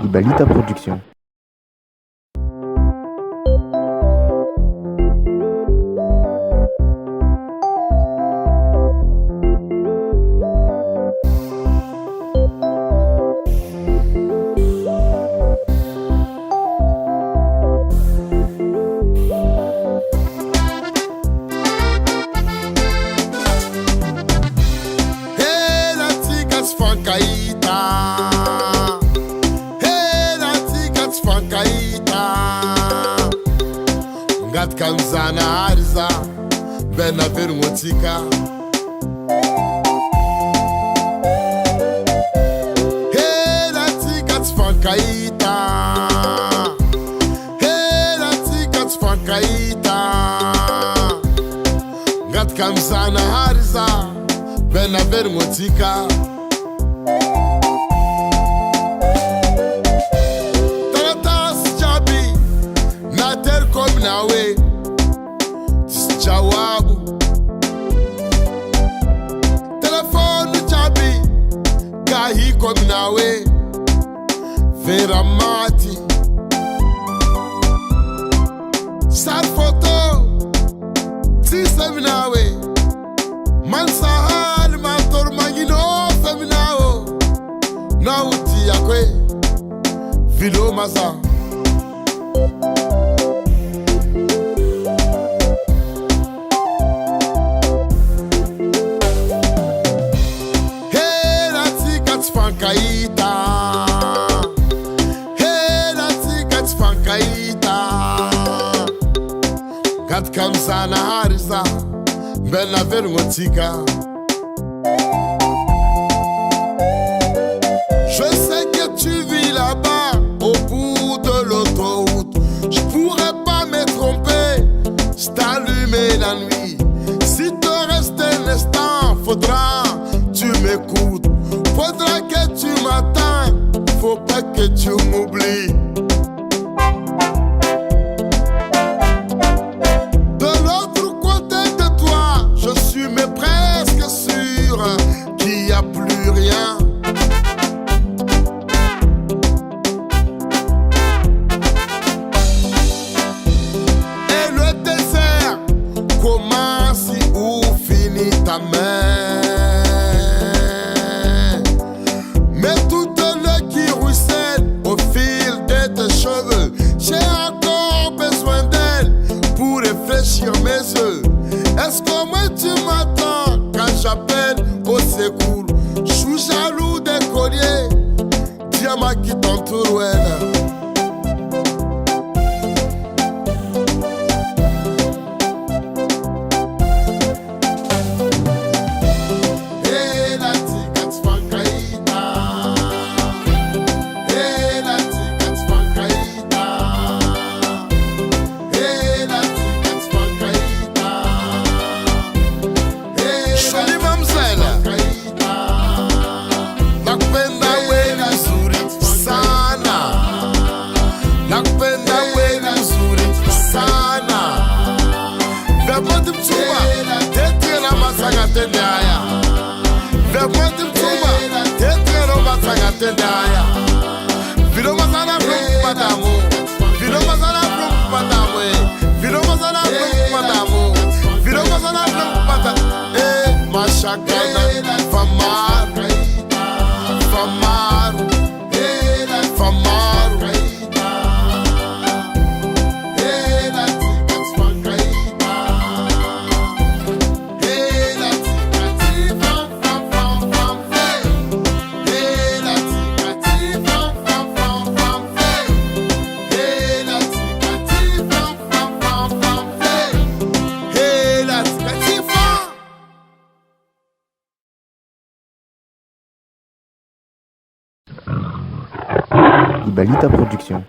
Ibalita production. Hela tsika tsifakaita ngati kamzana ariza vena vering'otsika hela tsika tsifakaita ngati kamzana ariza vena vering'otsika nawe jawabu telefone chabi kahi kom nawe vera mati sar photo si seminawe man sahal mator magino feminao nauti yakwe video masa Hela tsika tsifakaita ngati kamzana harisa mbena vering'otsika. Je sais que tu vis là-bas au bout de l'autoroute. Je pourrais pas me tromper, c'est allumé la nuit. Si te reste un instant, faudra tu m'écoutes. Faudra que tu m'attendes, faut pas que tu m'oublies. De l'autre côté de toi, je suis mais presque sûr qu'il n'y a plus rien. Et le désert commence où finit ta main. J'ai encore besoin d'elle pour réfléchir mes yeux. Est-ce que moi tu m'attends quand j'appelle au secours? Je suis jaloux des colliers, diamants qui t'entourent, ouais. Chacana, famaro, famaro, famaro. Hela tsika tsifakaita, hela tsika tsifam fam fam fam fe, hela tsika tsifam fam fam fam fe, hela tsika tsifam fam fam fam fe, hela tsika tsifam. Ibalita production.